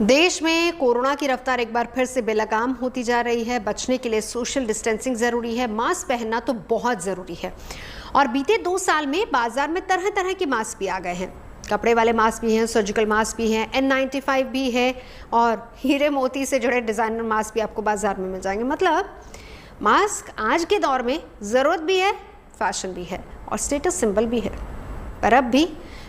देश में कोरोना की रफ्तार एक बार फिर से बेलगाम होती जा रही है। बचने के लिए सोशल डिस्टेंसिंग जरूरी है, मास्क पहनना तो बहुत जरूरी है। और बीते 2 साल में बाजार में तरह तरह के मास्क भी आ गए हैं। कपड़े वाले मास्क भी हैं, सर्जिकल मास्क भी हैं, N95 भी है और हीरे मोती से जुड़े डिजाइनर मास्क भी आपको बाजार में मिल जाएंगे। मतलब मास्क आज के दौर में जरूरत भी है, फैशन भी है और स्टेटस सिंबल भी है। पर अब भी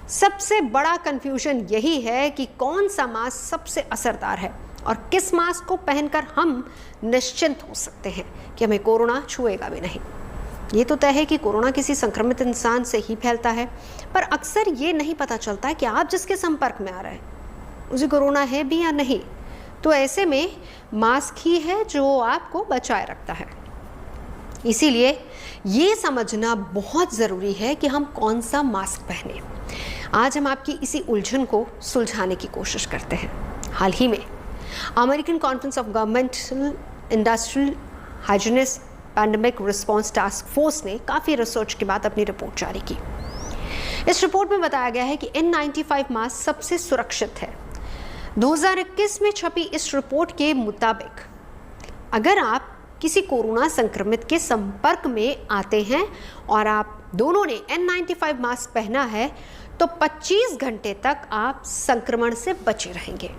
सबसे बड़ा कंफ्यूजन यही है कि कौन सा मास्क सबसे असरदार है और किस मास्क को पहनकर हम निश्चिंत हो सकते हैं कि हमें कोरोना छुएगा भी नहीं। ये तो तय है कि कोरोना किसी संक्रमित इंसान से ही फैलता है, पर अक्सर ये नहीं पता चलता कि आप जिसके संपर्क में आ रहे हैं उसे कोरोना है भी या नहीं। तो ऐसे में मास्क ही है जो आपको बचाए रखता है। इसीलिए ये समझना बहुत ज़रूरी है कि हम कौन सा मास्क पहने। आज हम आपकी इसी उलझन को सुलझाने की कोशिश करते हैं। हाल ही में American conference of governmental industrial hygienist pandemic response task force ने काफ़ी रिसर्च के बाद अपनी रिपोर्ट जारी की। इस रिपोर्ट में बताया गया है कि N95 मास्क सबसे सुरक्षित है। 2021 में छपी इस रिपोर्ट के मुताबिक अगर आप किसी कोरोना संक्रमित के संपर्क में आते हैं और आप दोनों ने N95 मास्क पहना है तो 25 घंटे तक आप संक्रमण से बचे रहेंगे।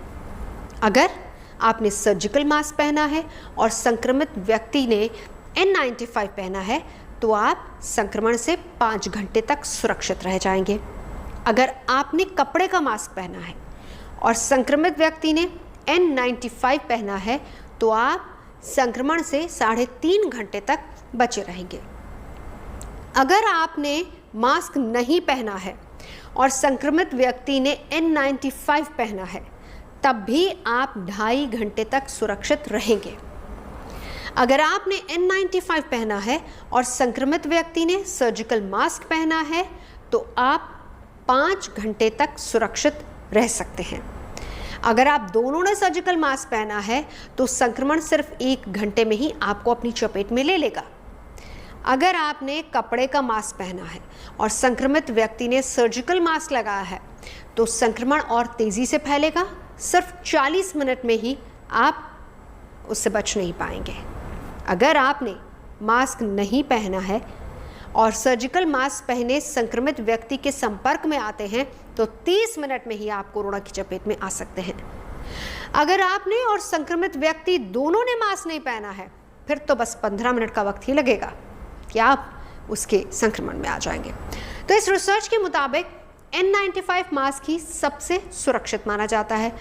अगर आपने सर्जिकल मास्क पहना है और संक्रमित व्यक्ति ने N95 पहना है तो आप संक्रमण से 5 घंटे तक सुरक्षित रह जाएंगे। अगर आपने कपड़े का मास्क पहना है और संक्रमित व्यक्ति ने N95 पहना है तो आप संक्रमण से 3.5 घंटे तक बचे रहेंगे। अगर आपने मास्क नहीं पहना है और संक्रमित व्यक्ति ने N95 पहना है तब भी आप 2.5 घंटे तक सुरक्षित रहेंगे। अगर आपने N95 पहना है और संक्रमित व्यक्ति ने सर्जिकल मास्क पहना है तो आप 5 घंटे तक सुरक्षित रह सकते हैं। अगर आप दोनों ने सर्जिकल मास्क पहना है तो संक्रमण सिर्फ 1 घंटे में ही आपको अपनी चपेट में ले लेगा। अगर आपने कपड़े का मास्क पहना है और संक्रमित व्यक्ति ने सर्जिकल मास्क लगाया है तो संक्रमण और तेजी से फैलेगा। सिर्फ 40 मिनट में ही आप उससे बच नहीं पाएंगे। अगर आपने मास्क नहीं पहना है और सर्जिकल मास्क पहने संक्रमित व्यक्ति के संपर्क में आते हैं तो 30 मिनट में ही आप कोरोना की चपेट में आ सकते हैं। अगर आपने और संक्रमित व्यक्ति दोनों ने मास्क नहीं पहना है फिर तो बस 15 मिनट का वक्त ही लगेगा कि आप उसके संक्रमण में आ जाएंगे। तो इस रिसर्च के मुताबिक N95 मास्क ही सबसे सुरक्षित माना जाता है।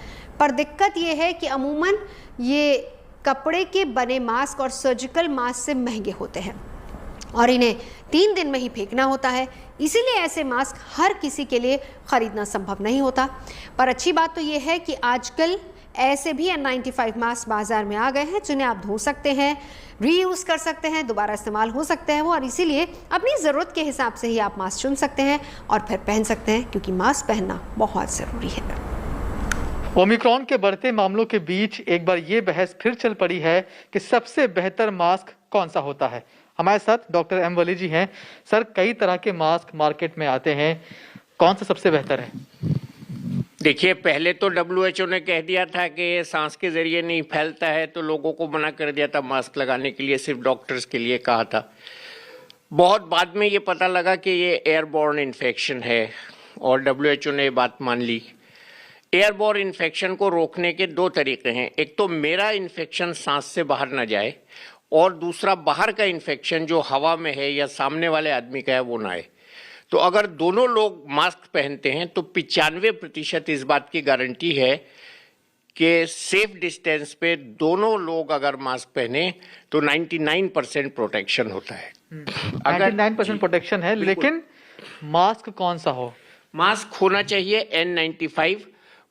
पर दिक्कत यह है कि अमूमन ये कपड़े के बने मास्क और सर्जिकल मास्क से महंगे होते हैं और इन्हें 3 दिन में ही फेंकना होता है। इसीलिए ऐसे मास्क हर किसी के लिए खरीदना संभव नहीं होता। पर अच्छी बात तो ये है कि आजकल ऐसे भी N95 मास्क बाजार में आ गए हैं जिन्हें आप धो सकते हैं, रीयूज कर सकते हैं, दोबारा इस्तेमाल हो सकते हैं वो, और इसीलिए अपनी ज़रूरत के हिसाब से ही आप मास्क चुन सकते हैं और फिर पहन सकते हैं, क्योंकि मास्क पहनना बहुत ज़रूरी है। ओमिक्रॉन के बढ़ते मामलों के बीच एक बार ये बहस फिर चल पड़ी है कि सबसे बेहतर मास्क कौन सा होता है। हमारे साथ डॉक्टर एम वली जी हैं। सर, कई तरह के मास्क मार्केट में आते हैं, कौन सा सबसे बेहतर है? देखिए, पहले तो WHO ने कह दिया था कि ये सांस के जरिए नहीं फैलता है, तो लोगों को मना कर दिया था मास्क लगाने के लिए, सिर्फ डॉक्टर्स के लिए कहा था। बहुत बाद में ये पता लगा कि ये एयरबॉर्न इन्फेक्शन है और WHO ने ये बात मान ली। एयरबॉर्न इन्फेक्शन को रोकने के 2 तरीके हैं। एक तो मेरा इन्फेक्शन सांस से बाहर ना जाए और दूसरा बाहर का इन्फेक्शन जो हवा में है या सामने वाले आदमी का है वो ना आए। तो अगर दोनों लोग मास्क पहनते हैं तो 95% इस बात की गारंटी है कि सेफ डिस्टेंस पे दोनों लोग अगर मास्क पहने तो 99% प्रोटेक्शन होता है। 99% प्रोटेक्शन है, लेकिन मास्क कौन सा हो? मास्क होना चाहिए N95,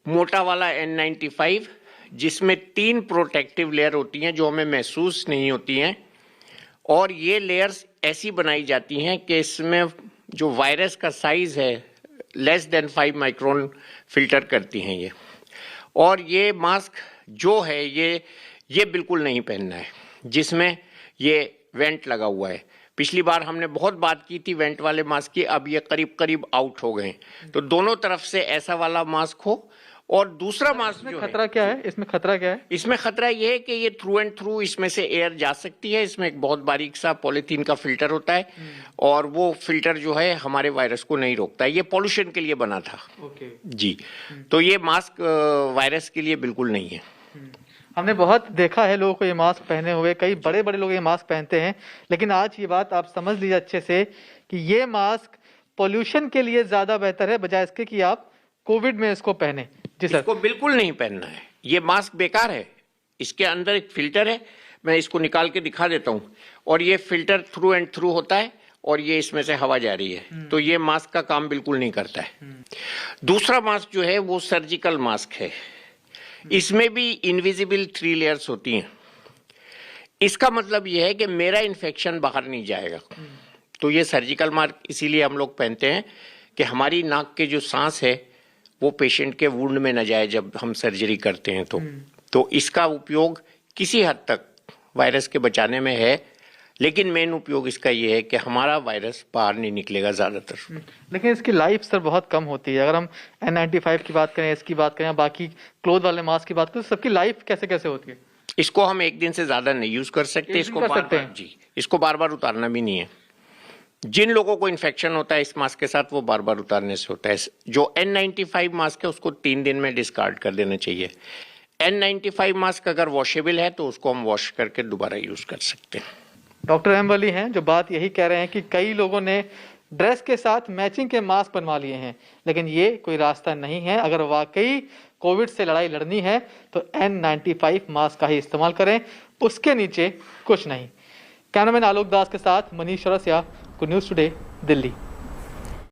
मोटा वाला N95, जिसमें 3 प्रोटेक्टिव लेयर होती हैं जो हमें महसूस नहीं होती हैं, और ये लेयर्स ऐसी बनाई जाती हैं कि इसमें जो वायरस का साइज है लेस देन 5 माइक्रोन फिल्टर करती हैं ये। और ये मास्क जो है ये बिल्कुल नहीं पहनना है जिसमें ये वेंट लगा हुआ है। पिछली बार हमने बहुत बात की थी वेंट वाले मास्क की, अब ये करीब करीब आउट हो गए। तो दोनों तरफ से ऐसा वाला मास्क हो और दूसरा मास्क जो खतरा क्या है, इसमें खतरा क्या है? इसमें खतरा ये है कि ये थ्रू एंड थ्रू इसमें से एयर जा सकती है। इसमें एक बहुत बारीक सा पॉलीथीन का फिल्टर होता है और वो फिल्टर जो है हमारे वायरस को नहीं रोकता है। ये पॉल्यूशन के लिए बना था। ओके जी, तो ये मास्क वायरस के लिए बिल्कुल नहीं है। हमने बहुत देखा है लोगों को ये मास्क पहने हुए, कई बड़े बड़े लोग ये मास्क पहनते हैं, लेकिन आज ये बात आप समझ लीजिए अच्छे से कि ये मास्क पोल्यूशन के लिए ज्यादा बेहतर है बजाय इसके कि आप कोविड में इसको पहने। जी सर। इसको बिल्कुल नहीं पहनना है, ये मास्क बेकार है। इसके अंदर एक फिल्टर है, मैं इसको निकाल के दिखा देता हूँ, और ये फिल्टर थ्रू एंड थ्रू होता है और ये इसमें से हवा जा रही है, तो ये मास्क का काम बिल्कुल नहीं करता है। दूसरा मास्क जो है वो सर्जिकल मास्क है, इसमें भी इनविजिबल 3 लेयर्स होती हैं। इसका मतलब यह है कि मेरा इन्फेक्शन बाहर नहीं जाएगा। तो ये सर्जिकल मास्क इसीलिए हम लोग पहनते हैं कि हमारी नाक के जो सांस है वो पेशेंट के वुंड में न जाए जब हम सर्जरी करते हैं। तो इसका उपयोग किसी हद तक वायरस के बचाने में है, लेकिन मेन उपयोग इसका ये है कि हमारा वायरस बाहर नहीं निकलेगा ज्यादातर। लेकिन इसकी लाइफ सर बहुत कम होती है। अगर हम N95 की बात करें, इसकी बात करें, बाकी क्लोथ वाले मास्क की बात करें, तो सबकी लाइफ कैसे कैसे होती है? इसको हम एक दिन से ज्यादा नहीं यूज कर सकते। इसको बार बार उतारना भी नहीं है। जिन लोगों को इन्फेक्शन होता है इस मास्क के साथ, वो बार बार उतारने से होता है। जो N95 मास्क है उसको 3 दिन में डिस्कार्ड कर देना चाहिए। N95 मास्क अगर वॉशेबल है तो उसको हम वॉश करके दोबारा यूज कर सकते हैं। डॉक्टर एम वली हैं जो बात यही कह रहे हैं कि कई लोगों ने ड्रेस के साथ मैचिंग के मास्क बनवा लिए हैं, लेकिन ये कोई रास्ता नहीं है। अगर वाकई कोविड से लड़ाई लड़नी है तो N95 मास्क का ही इस्तेमाल करें, उसके नीचे कुछ नहीं। कैमरामैन आलोक दास के साथ मनीष चौरसिया, न्यूज़ टुडे, दिल्ली।